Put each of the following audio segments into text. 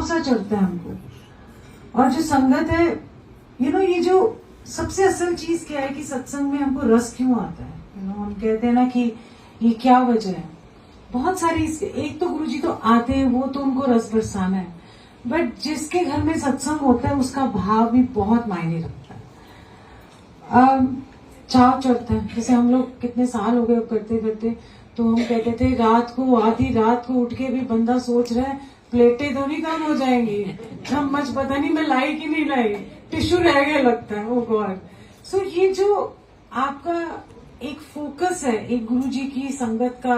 सा चढ़ता है हमको। और जो संगत है, ये जो सबसे असल चीज क्या है कि सत्संग में हमको रस क्यों आता है। हम कहते हैं ना कि ये क्या वजह है, बहुत सारी। एक तो गुरुजी तो आते हैं, वो तो उनको रस बरसाना है, बट जिसके घर में सत्संग होता है उसका भाव भी बहुत मायने रखता है। चाव चढ़ता है। जैसे हम लोग कितने साल हो गए अब करते करते, तो हम कहते थे रात को, आधी रात को उठ के भी बंदा सोच रहा है प्लेटें तो नहीं कम हो जाएंगी, चम्मच पता नहीं मैं लाई कि नहीं लाई, टिश्यू रह गया लगता है। ओ गॉड। सो ये जो आपका एक फोकस है, एक गुरुजी की संगत का,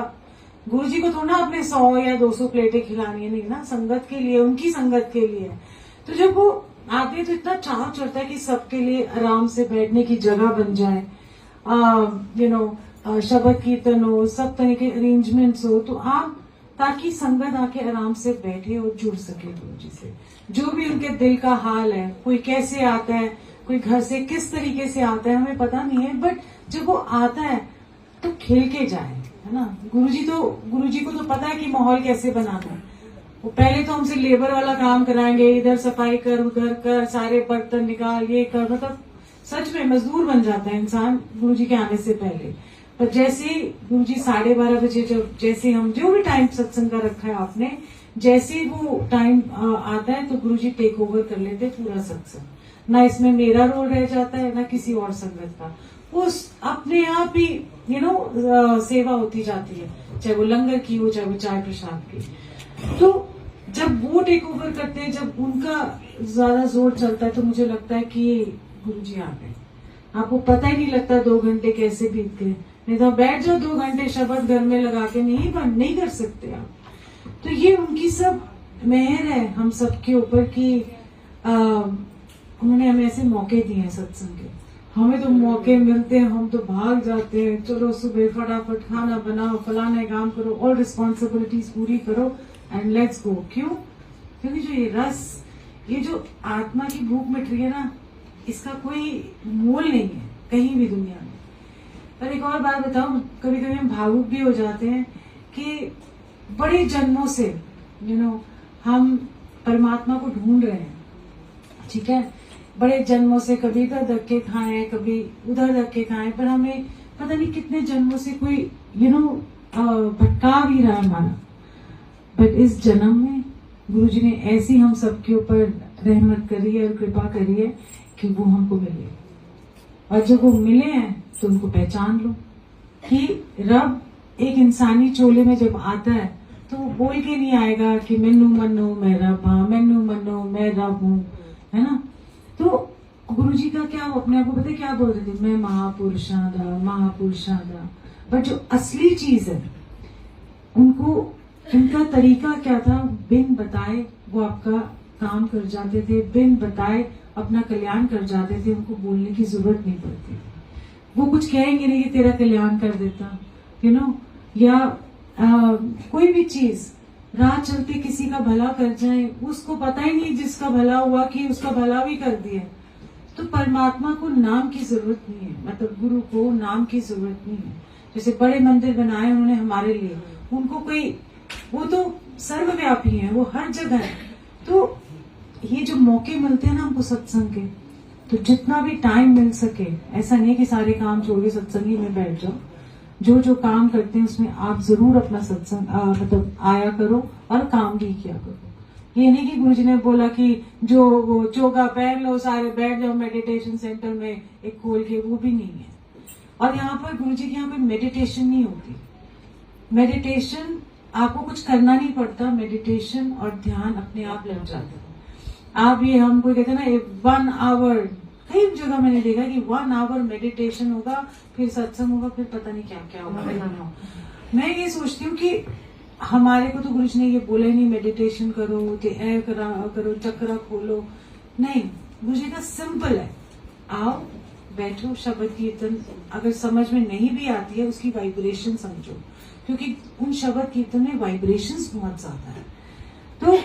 गुरुजी को थोड़ा अपने 100 या 200 प्लेटें खिलानी है, नहीं ना, संगत के लिए, उनकी संगत के लिए। तो जब वो आते हैं तो इतना चाव चढ़ता है कि सबके लिए आराम से बैठने की जगह बन जाए, शबद कीर्तन हो, सब तरह के अरेंजमेंट्स हो, तो आप ताकि संगत आके आराम से बैठे और जुड़ सके गुरुजी से। जो भी उनके दिल का हाल है, कोई कैसे आता है, कोई घर से किस तरीके से आता है, हमें पता नहीं है, बट जब वो आता है तो खेल के जाए, है ना। गुरुजी को तो पता है कि माहौल कैसे बनाना है। वो पहले तो हमसे लेबर वाला काम कराएंगे, इधर सफाई कर, उधर कर, सारे बर्तन निकाल, ये कर, मतलब सच में मजदूर बन जाता है इंसान गुरुजी के आने से पहले। पर जैसे गुरुजी 12:30 बजे, जैसे हम जो भी टाइम सत्संग का रखा है आपने, जैसे वो टाइम आता है तो गुरुजी टेक ओवर कर लेते हैं पूरा सत्संग। ना इसमें मेरा रोल रह जाता है, ना किसी और संगत का। उस अपने आप ही सेवा होती जाती है, चाहे वो लंगर की हो, चाहे वो चाय प्रसाद की। तो जब वो टेक ओवर करते हैं, जब उनका ज्यादा जोर चलता है, तो मुझे लगता है कि गुरुजी आ गए। आपको पता ही नहीं लगता 2 घंटे कैसे बीत गए। नहीं तो बैठ जाओ 2 घंटे शब्द घर में लगा के, नहीं कर सकते आप। तो ये उनकी सब मेहर है हम सबके ऊपर कि उन्होंने हमें ऐसे मौके दिए हैं सत्संग के। हमें तो मौके मिलते हैं, हम तो भाग जाते हैं, चलो सुबह फटाफट खाना बनाओ, फलाना काम करो, और रिस्पॉन्सिबिलिटीज पूरी करो एंड लेट्स गो। क्यों? क्योंकि जो ये रस, ये जो आत्मा की भूख मिट रही है ना, इसका कोई मोल नहीं है कहीं भी दुनिया में। पर एक और बात बताऊं, कभी कभी हम भावुक भी हो जाते हैं कि बड़े जन्मों से हम परमात्मा को ढूंढ रहे हैं, ठीक है, बड़े जन्मों से कभी इधर धक्के खाए, कभी उधर धक्के खाए, पर हमें पता नहीं कितने जन्मों से कोई भटका भी रहा है हमारा। बट इस जन्म में गुरुजी ने ऐसी हम सबके ऊपर रहमत करी है और कृपा करी है कि वो हमको मिले। और जब वो मिले हैं तो उनको पहचान लो कि रब एक इंसानी चोले में जब आता है तो वो बोल के नहीं आएगा कि मैनू मनो मैं रब हाँ, मैनू मनो मैं रब हूँ, है ना। तो गुरुजी का क्या, वो अपने आप को पता है क्या बोल रहे थे, मैं महापुरुषा दा। बट जो असली चीज है, उनका तरीका क्या था, बिन बताए वो आपका काम कर जाते थे, बिन बताए अपना कल्याण कर जाते थे। उनको बोलने की जरूरत नहीं पड़ती। वो कुछ कहेंगे नहीं कि तेरा कल्याण कर देता, या कोई भी चीज राह चलते किसी का भला कर जाए, उसको पता ही नहीं जिसका भला हुआ कि उसका भला भी कर दिया। तो परमात्मा को नाम की जरूरत नहीं है, मतलब गुरु को नाम की जरूरत नहीं है। जैसे बड़े मंदिर बनाए उन्होंने हमारे लिए, उनको कोई, वो तो सर्वव्यापी है, वो हर जगह है। तो ये जो मौके मिलते हैं ना हमको सत्संग के, तो जितना भी टाइम मिल सके, ऐसा नहीं कि सारे काम छोड़ के सत्संगी में बैठ जाओ। जो काम करते हैं उसमें आप जरूर अपना सत्संग मतलब आया करो और काम भी किया करो। ये नहीं कि गुरुजी ने बोला कि जो वो चोगा पहन लो, सारे बैठ जाओ मेडिटेशन सेंटर में एक खोल के, वो भी नहीं है। और यहाँ पर गुरुजी के यहाँ पे मेडिटेशन नहीं होती। मेडिटेशन आपको कुछ करना नहीं पड़ता, मेडिटेशन और ध्यान अपने आप लग जाता है। आप ये हमको कहते हैं ना 1 आवर, कई जगह मैंने देखा कि 1 आवर मेडिटेशन होगा, फिर सत्संग होगा, फिर पता नहीं क्या क्या होगा। मैं ये सोचती हूँ कि हमारे को तो गुरुजी ने ये बोला ही नहीं मेडिटेशन करो, करो, चक्रा खोलो, नहीं। गुरुजी का सिंपल है, आओ बैठो, शब्द कीर्तन अगर समझ में नहीं भी आती है उसकी वाइब्रेशन समझो, क्योंकि उन शब्द कीर्तन में वाइब्रेशंस बहुत ज्यादा है। तो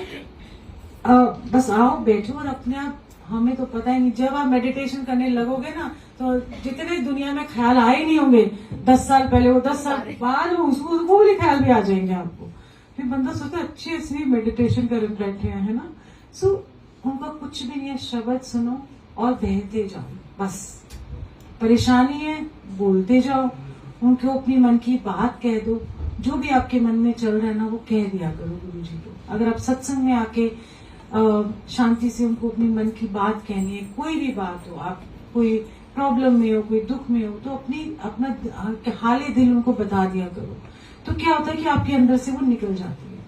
बस आओ बैठो और अपने आप, हमें तो पता ही नहीं, जब आप मेडिटेशन करने लगोगे ना तो जितने दुनिया में ख्याल आए नहीं होंगे 10 साल पहले, वो 10 साल बाद वो भी ख्याल भी आ जाएंगे आपको। फिर बंदा सोचता है अच्छी मेडिटेशन कर बैठे हैं, है ना। सो उनका कुछ भी नहीं है, शब्द सुनो और बहते जाओ, बस। परेशानी है बोलते जाओ, उनको अपनी मन की बात कह दो, जो भी आपके मन में चल रहा है ना वो कह दिया करो गुरु जी को। अगर आप सत्संग में आके शांति से उनको अपनी मन की बात कहनी है, कोई भी बात हो, आप कोई प्रॉब्लम में हो, कोई दुख में हो, तो अपना हाल दिल उनको बता दिया करो। तो क्या होता है कि आपके अंदर से वो निकल जाती है।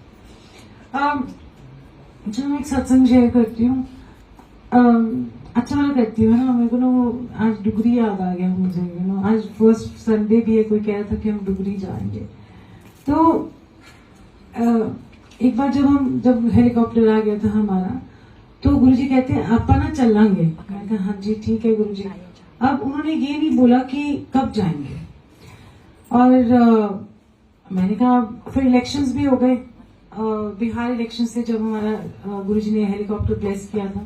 जब मैं एक सत्संग शेयर करती हूँ, अच्छा वाला करती हूँ ना, मेरे को ना वो आज डुगरी याद आ गया मुझे, आज फर्स्ट संडे भी है, कोई कह रहा था कि हम डुगरी जाएंगे। तो एक बार जब हेलीकॉप्टर आ गया था हमारा, तो गुरुजी कहते हैं आपा ना चलेंगे। मैंने कहा हाँ जी ठीक है गुरुजी। अब उन्होंने ये नहीं बोला कि कब जाएंगे, और मैंने कहा फिर इलेक्शंस भी हो गए, बिहार इलेक्शन से जब हमारा गुरुजी ने हेलीकॉप्टर प्लेस किया था,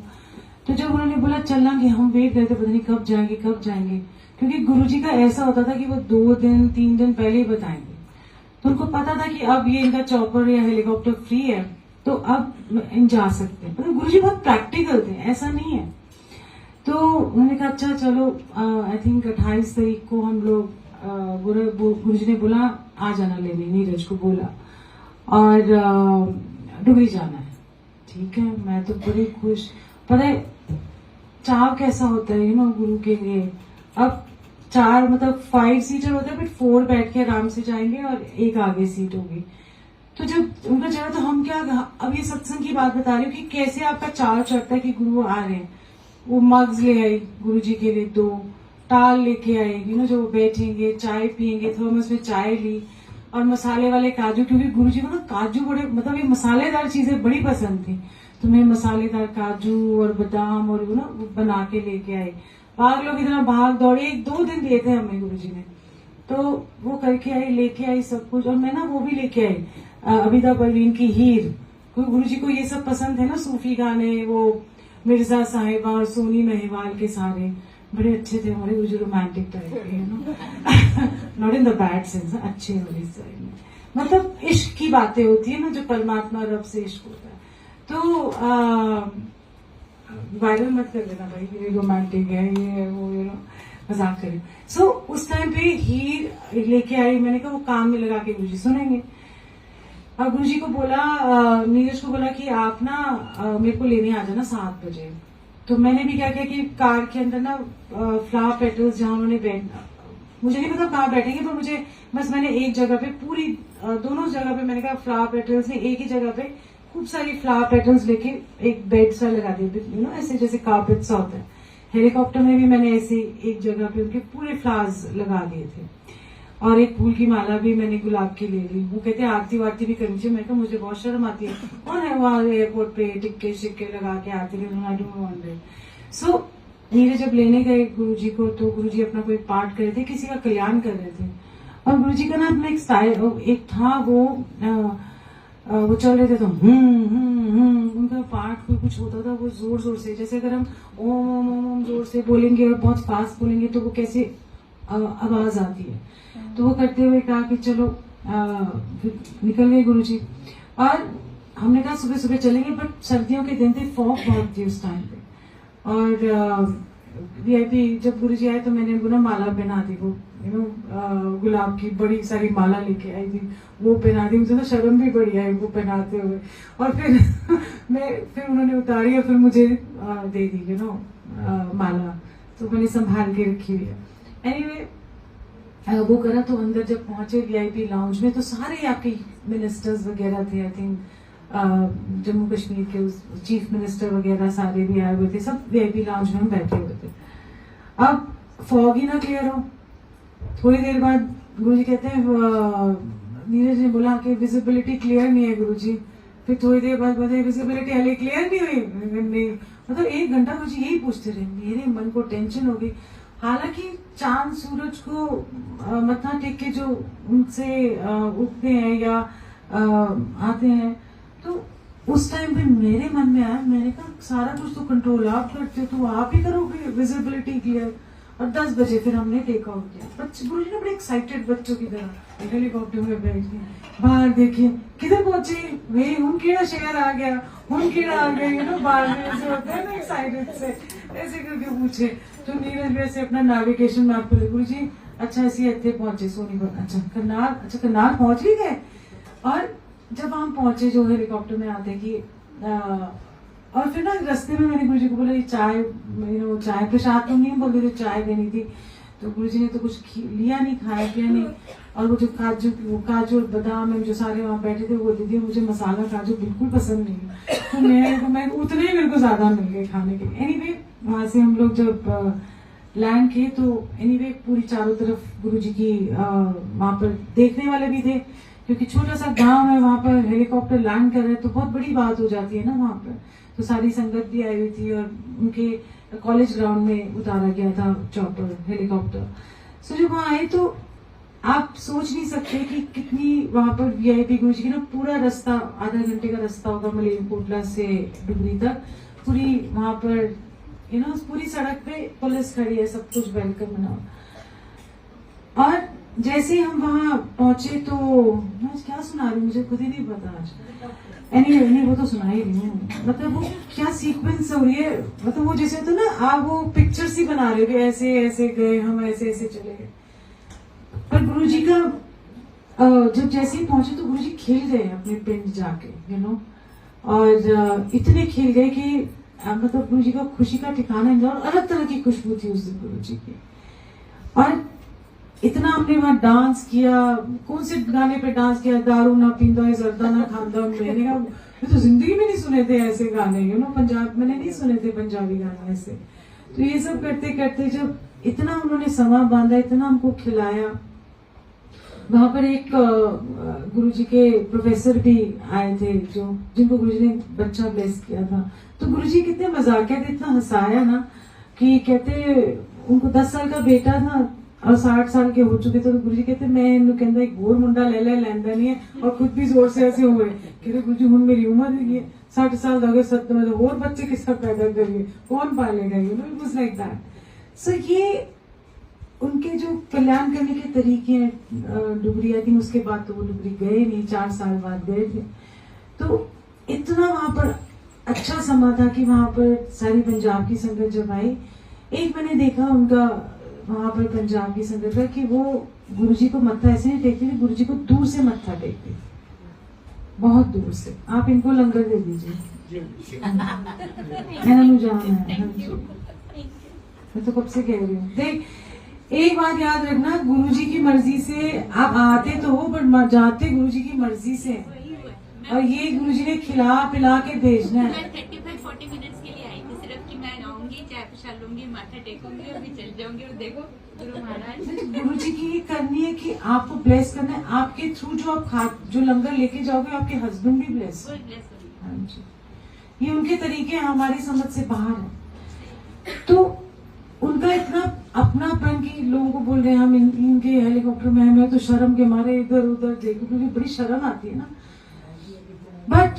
तो जब उन्होंने बोला चलेंगे, हम वेट करते पता नहीं कब जाएंगे, क्योंकि गुरुजी का ऐसा होता था कि वो 2 दिन 3 दिन पहले ही बताएंगे। तो उनको पता था कि अब ये इनका चॉपर या हेलीकॉप्टर फ्री है, तो अब इन जा सकते हैं। मतलब गुरुजी बहुत प्रैक्टिकल थे, ऐसा नहीं है। तो उन्होंने कहा अच्छा चलो, आई थिंक 28 तारीख को हम लोग, गुरुजी ने बोला आ जाना लेने, नीरज को बोला, और डुगरी जाना है। ठीक है, मैं तो बड़ी खुश। पता है चाव कैसा होता है गुरु के लिए। अब 4 मतलब 5 सीटर होता है, बट 4 बैठ के आराम से जाएंगे और एक आगे सीट होगी। तो जब उनका चला, तो हम क्या, अब ये सत्संग की बात बता रही हूँ कि कैसे आपका चाव चढ़ता है कि गुरु आ रहे हैं। वो मग्स ले आई गुरु जी के लिए, 2 टाल लेके आए, जो बैठेंगे चाय पियेंगे, थर्मस में चाय ली, और मसाले वाले काजू, क्योंकि गुरु जी को ना काजू बड़े, मतलब ये मसालेदार चीजें बड़ी पसंद थी, तो मैं मसालेदार काजू और बादाम और वो बना के लेके आए। भाग लोग इतना भाग दौड़े, 1-2 दिन दिए थे हमें गुरु जी ने, तो वो करके आई, लेके आई सब कुछ। और मैं ना वो भी लेके आई अबिदा परवीन की हीर, गुरु जी को ये सब पसंद है ना, सूफी गाने, वो मिर्जा साहिबा और सोनी महिवाल के सारे बड़े अच्छे थे हमारे गुरु जी, रोमांटिक टाइप के, not in the bad sense, अच्छे वाली साइड में, मतलब इश्क की बातें होती है ना, जो परमात्मा रब से इश्क होता है। तो वायरल मत कर देना भाई, ये रोमांटिक है, ये वो, मजाक करें। सो उस टाइम पे हीर लेके आई, मैंने कहा वो कान में लगा के गुरुजी सुनेंगे। अब गुरुजी को बोला, नीरज को बोला कि आप ना मेरे को लेने आ जाना 7 बजे। तो मैंने भी क्या किया कि कार के अंदर ना फ्लावर पेटल्स जहां उन्होंने मुझे नहीं पता कहाँ बैठेंगे, पर मुझे बस मैंने एक जगह पे पूरी दोनों जगह पे मैंने कहा फ्लावर पेटल्स ने, एक ही जगह पे खूब सारी फ्लावर पेटल्स लेके एक बेड सा लगा दिए, ऐसे जैसे कार्पेट सा होता है। हेलीकॉप्टर में भी मैंने ऐसे एक जगह पे उनके पूरे फ्लावर्स लगा दिए थे, और एक फूल की माला भी मैंने गुलाब की ले ली। वो कहते हैं आरती वारती भी करनी चाहिए। मैं कहा मुझे बहुत शर्म आती है, कौन है वहां एयरपोर्ट पे टिक्के शिक्के लगा के आरती करना। सो नीरज जब लेने गए गुरुजी को, तो गुरुजी अपना कोई पाठ कर रहे थे, किसी का कल्याण कर रहे थे, और गुरुजी का ना अपना एक स्टाइल एक था, वो चल रहे थे, तो उनका पाठ कोई कुछ होता था, वो जोर जोर से, जैसे अगर हम ओम ओम ओम ओम जोर से बोलेंगे और बहुत फास्ट बोलेंगे तो वो कैसे आवाज आती है। तो वो करते हुए कहा कि चलो, निकल गए गुरुजी, और हमने कहा सुबह सुबह चलेंगे, बट सर्दियों के दिन थे, फॉग बहुत थी उस टाइम पे, और वीआईपी जब गुरुजी आए तो मैंने उनको ना माला पहना दी, वो गुलाब की बड़ी सारी माला लेके आई थी, वो पहना दी। मुझे ना शर्म भी बड़ी आई वो पहनाते हुए, और फिर उन्होंने उतारी और फिर मुझे दे दी माला, तो मैंने संभाल के रखी हुई है। एनीवे वो करा, तो अंदर जब पहुंचे वीआईपी लाउंज में, तो सारे आपके मिनिस्टर्स वगैरह थे, आई थिंक जम्मू कश्मीर के चीफ मिनिस्टर वगैरह सारे भी आए हुए थे, सब वीआईपी लाउंज में हम बैठे हुए थे। अब फॉग ही ना क्लियर हो, थोड़ी देर बाद गुरुजी कहते हैं, नीरज ने बोला कि विजिबिलिटी क्लियर नहीं है गुरुजी। फिर थोड़ी देर बाद बताइए विजिबिलिटी हाले क्लियर नहीं हुई, मतलब 1 घंटा गुरुजी यही पूछते रहे। मेरे मन को टेंशन हो गई, हालांकि चांद सूरज को मत्था टेक के जो उनसे उठते हैं या आते हैं, तो उस टाइम पे मेरे मन में आया, मैंने कहा सारा कुछ तो कंट्रोल आप करते हो, तो आप ही करोगे विजिबिलिटी क्लियर। और 10 बजे फिर हमने टेक आउट किया। गुरु जी ने बड़े एक्साइटेड बच्चों की तरह हेलीकॉप्टर में बैठ के बाहर देखिए किधर पहुंचे, वे हम कीड़ा शहर आ गया, हम कीड़ा आ गया, यू नो बाहर में ऐसे होते हैं ना एक्साइटेड से, ऐसे करके पूछे। तो नीरज वैसे अपना नेविगेशन मैप पर गुरु जी अच्छा ऐसे इतने पहुंचे सोनीपत, अच्छा करनाल पहुंच भी गए। और जब हम पहुंचे जो हेलीकॉप्टर में आते कि और फिर ना रास्ते में मैंने गुरुजी को बोला ये चाय, चाय प्रसाद तो नहीं बोल रही, चाय देनी थी। तो गुरुजी ने तो कुछ लिया नहीं, खाया पिया नहीं। और वो जो काजू और बादाम जो सारे वहाँ बैठे थे वो दीदी, मुझे मसाला काजू बिल्कुल पसंद नहीं, तो मैं उतने ही मेरे को ज्यादा मिल गए खाने के लिए। एनीवे वहां से हम लोग जब लैंड किए तो एनीवे पूरी चारों तरफ गुरुजी की वहां पर देखने वाले भी थे, क्योंकि छोटा सा गांव है, वहां पर हेलीकॉप्टर लैंड कर रहे तो बहुत बड़ी बात हो जाती है ना वहां पर। तो सारी संगत भी आई हुई थी और उनके कॉलेज ग्राउंड में उतारा गया था चॉपर हेलीकॉप्टर। सो जब वहां आए तो आप सोच नहीं सकते कि कितनी वहां पर वीआईपी गुरुजी की ना पूरा रास्ता, आधा घंटे का रास्ता होगा मलेरकोटला से डुगरी तक, पूरी वहां पर पूरी सड़क पे पुलिस खड़ी है, सब कुछ वेलकम बना। और जैसे हम वहां पहुंचे तो मैं क्या सुना रही हूँ मुझे खुद ही नहीं पता आज। नहीं वो तो सुना ही नहीं हूँ, मतलब वो क्या सीक्वेंस हो रही है, मतलब वो जैसे तो ना आप वो पिक्चर्स ही बना रहे हो, ऐसे ऐसे गए हम, ऐसे ऐसे चले गए। पर गुरुजी का जब जैसे ही पहुंचे तो गुरुजी खिल गए अपने पिंड जाके, और इतने खिल गए कि मतलब गुरुजी का खुशी का ठिकाना नहीं था, और अलग तरह की खुशबू थी उस दिन गुरुजी की। और इतना हमने वहां डांस किया, कौन से गाने पे डांस किया, दारू ना पींदा है जर्दा ना खांदा, मैंने कहा मैं तो जिंदगी में नहीं सुने थे ऐसे गाने, पंजाब मैंने नहीं सुने थे पंजाबी गाने ऐसे। तो ये सब करते करते जब इतना उन्होंने समा बांधा, इतना हमको खिलाया। वहां पर एक गुरुजी के प्रोफेसर भी आए थे जिनको गुरुजी ने बच्चा ब्लेस किया था। तो गुरुजी कितने मजाकिया थे, इतना हंसाया ना कि कहते उनको 10 साल का बेटा था और 60 साल के हो चुके थे। तो गुरुजी कहते मैं इन्हों कहता एक होर मुंडा ले लैंदा नहीं है, और खुद भी जोर से ऐसे हुए कहते गुरुजी हुण मेरी उम्र है 60 साल हो गए, 70 में होर बच्चे किस तरह पैदा करिए, कौन पालेगा, इट वाज लाइक दैट। सो ये उनके जो कल्याण करने के तरीके हैं डुगरी, आई थिंक उसके बाद तो वो डुगरी गए नहीं, 4 साल बाद गए थे। तो इतना वहां पर अच्छा समा था कि वहां पर सारी पंजाब की संगत जब आई, एक मैंने देखा उनका वहां पर पंजाब की संगत का कि वो गुरुजी को मत्था ऐसे नहीं टेकती थी, गुरुजी को दूर से मत्था टेकती, बहुत दूर से। आप इनको लंगर दे दीजिए, मैं तो कब से कह रही हूँ। देख एक बात याद रखना, गुरुजी की मर्जी से आप आते तो हो बट जाते गुरुजी की मर्जी से, और ये गुरुजी ने खिला पिला के भेजना है। 35-40 मिनट्स के लिए आई थी सिर्फ कि मैं आऊंगी, चाय प्रसाद लूंगी, माथा टेकूंगी और भी चल जाऊंगी। और देखो गुरु महाराज गुरुजी की ये करनी है कि आपको ब्लेस करना है, आपके थ्रू जो लंगर लेके जाओगे आपके हस्बैंड भी ब्लेस। हाँ जी, ये उनके तरीके हमारी समझ से बाहर है। तो उनका इतना अपनापन की लोगों को बोल रहे हैं हम इनके हेलीकॉप्टर में हैं, मैं तो शर्म के मारे इधर उधर देखो, क्योंकि बड़ी शर्म आती है ना। बट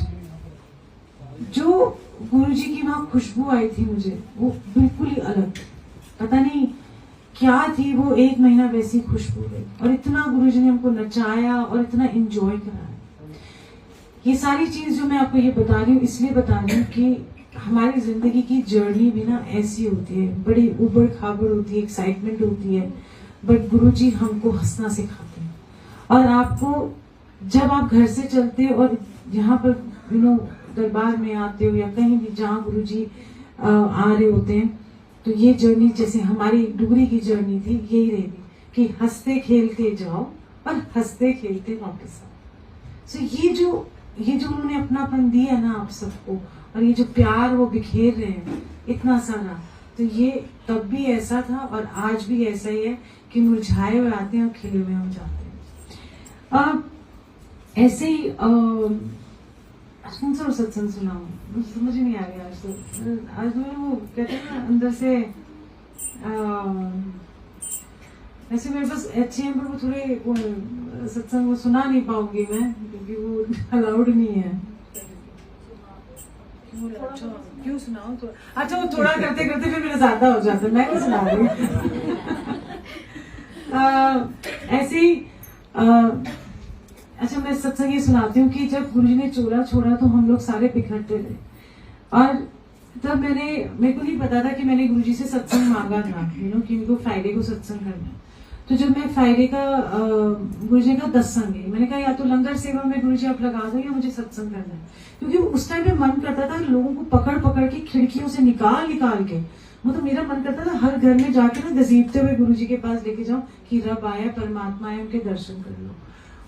जो गुरुजी की वहां खुशबू आई थी मुझे, वो बिल्कुल ही अलग, पता नहीं क्या थी वो, 1 महीना वैसी खुशबू रही। और इतना गुरुजी ने हमको नचाया और इतना एंजॉय कराया। ये सारी चीज जो मैं आपको ये बता रही हूँ इसलिए बता रही हूँ कि हमारी जिंदगी की जर्नी भी ना ऐसी होती है, बड़ी उबड़ खाबड़ होती है, एक्साइटमेंट होती है, बट गुरुजी हमको हंसना सिखाते हैं। और आपको जब आप घर से चलते हो और यहाँ पर दरबार में आते हो या कहीं भी जहाँ गुरुजी आ रहे होते हैं, तो ये जर्नी जैसे हमारी डुगरी की जर्नी थी, यही रहेगी कि हंसते खेलते जाओ और हंसते खेलते वापस आओ। सो ये जो उन्होंने अपनापन दिया ना आप सबको, और ये जो प्यार वो बिखेर रहे हैं इतना सारा, तो ये तब भी ऐसा था और आज भी ऐसा ही है कि मुरझाए हुए आते हैं और खिले हुए हम जाते हैं। ऐसे ही कौन सा सत्संग सुना हूँ समझ नहीं आ रहा आज तो वो कहते हैं ना अंदर से ऐसे मेरे पास अच्छे हैं, पर वो थोड़े सत्संग वो सुना नहीं पाऊंगी मैं, क्योंकि वो अलाउड नहीं है। अच्छा क्यों सुनाओ तो अच्छा वो थोड़ा करते करते फिर मेरा ज्यादा हो जाता है, मैं क्यों सुना रही हूँ। ऐसे ही अच्छा मैं सत्संग ये सुनाती हूँ कि जब गुरुजी ने चोला छोड़ा तो हम लोग सारे बिखरते थे और तब मेरे को नहीं पता था कि मैंने गुरुजी से सत्संग मांगा था कि मेरे को फ्राइडे को सत्संग करना है। तो जब मैं फ्राइडे का गुरुजी का दत्संग है, मैंने कहा या तो लंगर सेवा में गुरुजी आप लगा दो या मुझे सत्संग करना है, क्योंकि उस टाइम पे मन करता था लोगों को पकड़ पकड़ के खिड़कियों से निकाल के मतलब मेरा मन करता था हर घर में जाके ना घसीटते हुए गुरुजी के पास लेके जाऊं कि रब आया परमात्मा आया उनके दर्शन कर लो।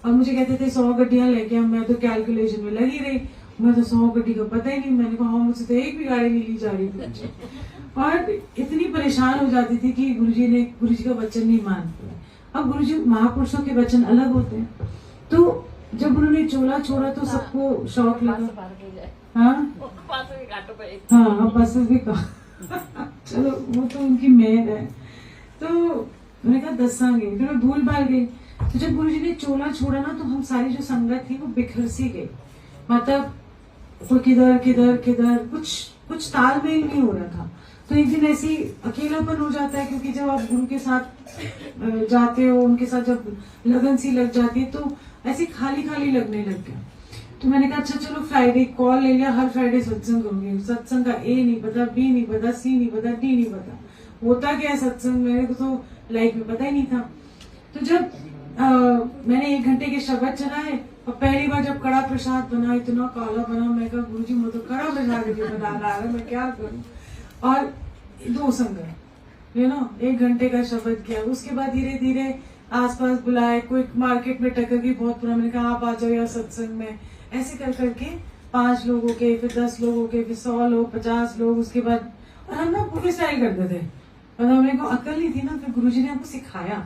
और मुझे कहते थे 100 गड्डियां लेके हम, मैं तो कैलकुलेशन में लगी रही, मैं तो 100 गड्डी का पता ही नहीं, मैंने कहा मुझसे तो एक भी गाड़ी नहीं ली जा रही थी और इतनी परेशान हो जाती थी कि गुरुजी का वचन नहीं मानते। अब गुरुजी महापुरुषों के वचन अलग होते हैं, तो जब उन्होंने चोला छोड़ा तो सबको शौक लगा। हाँ बस भी कहा चलो वो तो उनकी मेहर है। तो मैंने कहा दसांगे, फिर मैं भूल भाल गई। तो जब गुरुजी ने चोला छोड़ा ना तो हम सारी जो संगत थी वो बिखर सी गई, मतलब वो किधर किधर किधर कुछ तालमेल नहीं हो रहा था। तो एक दिन ऐसी अकेलापन हो जाता है, क्योंकि जब आप गुरु के साथ जाते हो, उनके साथ जब लगन सी लग जाती है तो ऐसे खाली खाली लगने लग गया। तो मैंने कहा अच्छा चलो फ्राइडे कॉल ले लिया, हर फ्राइडे सत्संग करूंगी। सत्संग का ए नहीं पता, बी नहीं पता, सी नहीं पता, डी नहीं पता, होता क्या है सत्संग मेरे को तो लाइफ में पता ही नहीं था। तो जब मैंने 1 घंटे के शब्द चलाए और पहली बार जब कड़ा प्रसाद बना, इतना काला बना, मैं कहा गुरुजी मुझे तो कड़ा प्रसाद बनाना आ रहा है, मैं क्या करूं। और 2 संगत 1 घंटे का शब्द किया। उसके बाद धीरे धीरे आसपास बुलाए, कोई मार्केट में टक्कर गई बहुत पुराना, मैंने कहा आप आ जाओ यार सत्संग में। ऐसे कर करके 5 लोगों के, फिर 10 लोगों के, फिर 100 लोग, 50 लोग, उसके बाद और हम ना पूरे स्टाइल करते थे, मतलब मेरे को अकल नहीं थी ना। फिर गुरुजी ने हमको सिखाया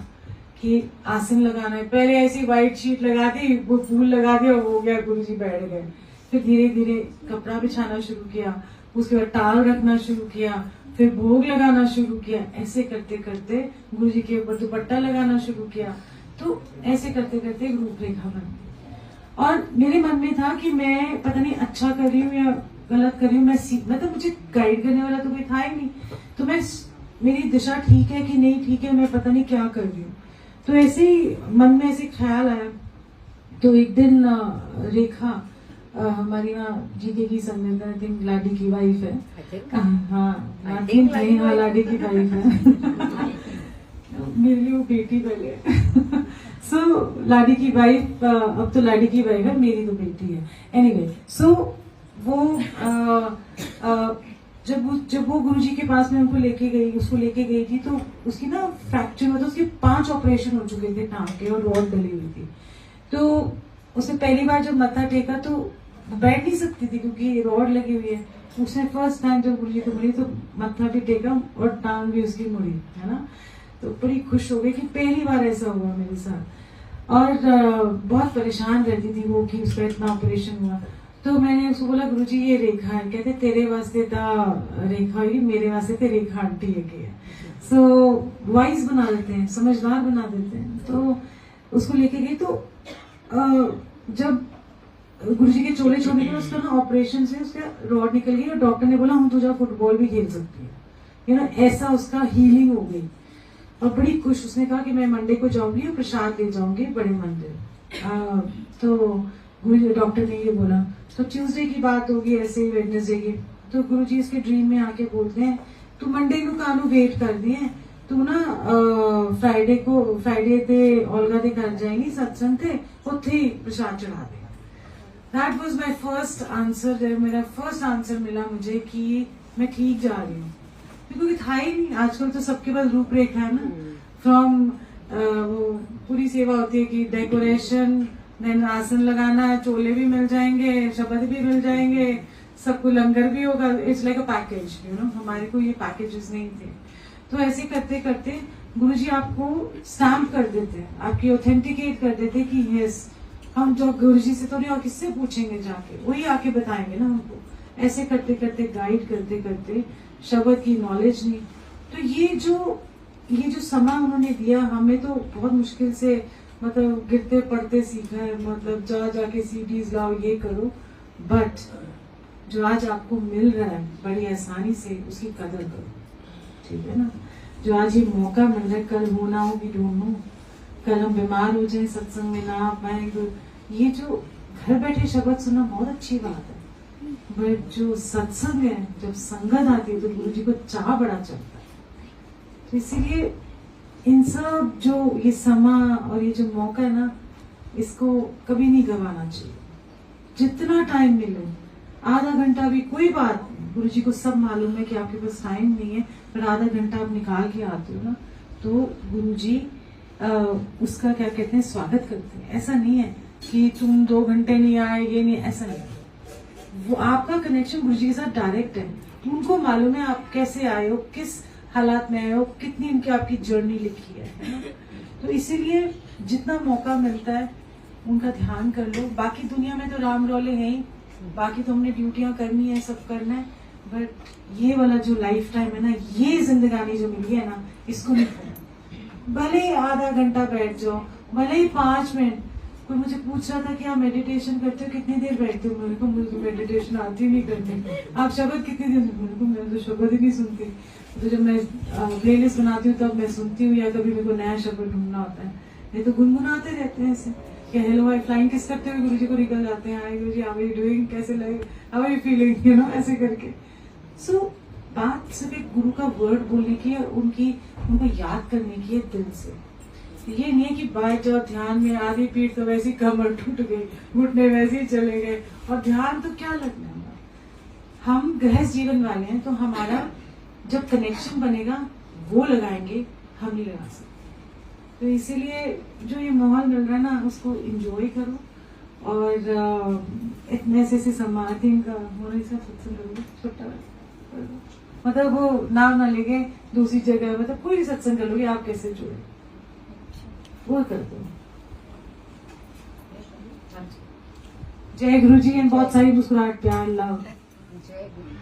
कि आसन लगाना है। पहले ऐसी व्हाइट शीट लगा दी, वो फूल लगा दिया, हो गया, गुरुजी बैठ गए। फिर धीरे धीरे कपड़ा बिछाना शुरू किया, उसके बाद टाल रखना शुरू किया, फिर भोग लगाना शुरू किया। ऐसे करते करते गुरुजी के ऊपर दुपट्टा लगाना शुरू किया। तो ऐसे करते करते एक रूपरेखा बन गई। और मेरे मन में था कि मैं पता नहीं अच्छा कर रही हूँ या गलत कर रही हूँ, मतलब मुझे गाइड करने वाला तो कोई था ही नहीं। तो मेरी दिशा ठीक है कि नहीं ठीक है, मैं पता नहीं क्या कर रही हूँ। तो ऐसे ही मन में ऐसे ख्याल आया। तो एक दिन रेखा हमारी यहाँ जीके की संगत, आई थिंक लाडी की वाइफ है, हाँ लाडी की वाइफ है मेरे लिए वो बेटी पहले सो लाडी की वाइफ, अब तो लाडी की वाइफ है, मेरी तो बेटी है। एनीवे सो वो जब वो गुरुजी के पास में उसको लेके गई थी, तो उसकी ना फ्रैक्चर मतलब उसके 5 ऑपरेशन हो चुके थे टांग के और रॉड डली हुई थी। तो उसने पहली बार जब मत्था टेका तो बैठ नहीं सकती थी क्योंकि रॉड लगी हुई है। उसने फर्स्ट टाइम जब गुरुजी को मिली तो मत्था भी टेका और टांग भी उसकी मुड़ी, है ना। तो बड़ी खुश हो गई कि पहली बार ऐसा हुआ मेरे साथ। और बहुत परेशान रहती थी वो कि उसका इतना ऑपरेशन हुआ। तो मैंने उसको बोला गुरुजी ये रेखा है, कहते तेरे वास्ते ता रेखा हुई, मेरे वास्ते ते रेखा आंटी है। सो वाइज बना देते हैं, समझदार बना देते हैं। तो उसको लेके गई। तो जब गुरुजी के चोले छोड़ने के उसका ना ऑपरेशन से उसका रॉड निकल गई और डॉक्टर ने बोला हम तुझे फुटबॉल भी खेल सकती है, ऐसा उसका हीलिंग हो गई। और बड़ी खुश, उसने कहा कि मैं मंडे को जाऊंगी और प्रसाद ले जाऊंगी बड़े मंदिर। तो डॉक्टर ने ये बोला। तो ट्यूसडे की बात होगी, ऐसे ही वेडनेसडे की। तो गुरुजी इसके ड्रीम में आके बोलते हैं तू मंडे को कानू वेट कर दिए, तू ना फ्राइडे ते ओल्गा दे घर जाएगी सत्संग थे, उत्थे ही प्रसाद चढ़ा दे। That was my first answer. जब मेरा फर्स्ट आंसर मिला मुझे कि मैं ठीक जा रही हूँ, क्योंकि था ही नहीं। आजकल तो सबके पास रूपरेखा है ना, फ्रॉम वो पूरी सेवा होती है कि डेकोरेशन, देन आसन लगाना, चोले भी मिल जाएंगे, शब्द भी मिल जाएंगे, सबको लंगर भी होगा। इट्स लाइक अ पैकेज, हमारे को ये पैकेजेस नहीं थे। तो ऐसे करते करते गुरुजी आपको स्टैम्प कर देते हैं, आपकी ऑथेंटिकेट कर देते कि यस हम जो गुरुजी से तो नहीं और किससे पूछेंगे, जाके वही आके बताएंगे ना हमको। ऐसे करते करते गाइड करते करते शब्द की नॉलेज नहीं। तो ये जो समय उन्होंने दिया हमें, तो बहुत मुश्किल से मतलब गिरते पड़ते सीखा है, मतलब जाके सीडीज लाओ, ये करो। बट जो आज आपको मिल रहा है बड़ी आसानी से, उसकी कदर करो, ठीक है ना। जो आज ये मौका मिल रहा है, कल हो ना हो भी डोंट नो, कल हम बीमार हो जाए, सत्संग में ना आ पाए, तो ये जो घर बैठे शब्द सुनना बहुत अच्छी बात है, बट जो सत्संग है, जब संगत आती है तो गुरु जी को चाह बड़ा चलता है। तो इसीलिए इन सब जो ये समा और ये जो मौका है ना, इसको कभी नहीं गंवाना चाहिए। जितना टाइम मिले, आधा घंटा भी कोई बात नहीं, गुरु जी को सब मालूम है कि आपके पास टाइम नहीं है, पर आधा घंटा आप निकाल के आते हो ना, तो गुरु जी उसका क्या कहते हैं, स्वागत करते हैं। ऐसा नहीं है कि तुम 2 घंटे नहीं आए, ये नहीं, ऐसा नहीं। वो आपका कनेक्शन गुरु जी के साथ डायरेक्ट है, उनको मालूम है आप कैसे आए हो, किस हालात में आए हो, कितनी उनकी आपकी जर्नी लिखी है ना? तो इसीलिए जितना मौका मिलता है उनका ध्यान कर लो। बाकी दुनिया में तो राम रोले हैं ही, बाकी तो हमने ड्यूटियां करनी है, सब करना है, बट ये वाला जो लाइफ टाइम है ना, ये जिंदगानी जो मिली है ना, इसको नहीं करना। भले ही आधा घंटा बैठ जाओ, भले ही 5 मिनट। कोई मुझे पूछ रहा था कि आप मेडिटेशन करते हो, कितनी देर बैठते हो? मेरे को मुझे मेडिटेशन आती नहीं करती। आप शब्द कितनी देर? मेरे को, मैं तो शब्द ही नहीं सुनती। तो जब मैं प्लेलिस्ट बनाती हूँ तब मैं सुनती हूँ, या कभी मेरे को नया शब्द ढूंढना होता है। ये तो गुनगुनाते रहते हैं ऐसे कि हेलो आई फ्लाइंग किस करते हुए गुरु जी को निकल जाते हैं, hi Guru ji, how are you doing, कैसे लगे, how are you feeling, you know, ऐसे करके। सो बात सिर्फ एक गुरु का वर्ड बोलने की है, उनको याद करने की है दिल से। ये नहीं है कि बैठ जाओ ध्यान में, आधी पीठ तो वैसे ही कमर टूट गई, घुटने वैसे ही चले गए, और ध्यान तो क्या लगना है। हम गृहस्थ जीवन वाले हैं, तो हमारा जब कनेक्शन बनेगा वो लगाएंगे, हम नहीं लगा सकते। तो इसीलिए जो ये माहौल मिल रहा है ना, उसको एंजॉय करो। और इतने से समाधि का होने से सत्संग छोटा मतलब वो नाम ना लेके दूसरी जगह, मतलब कोई सत्संग कर लोगे आप, कैसे जुड़े वो कर दो। जय गुरु जी, बहुत सारी मुस्कुराहट, प्यार, लव। जय गुरु।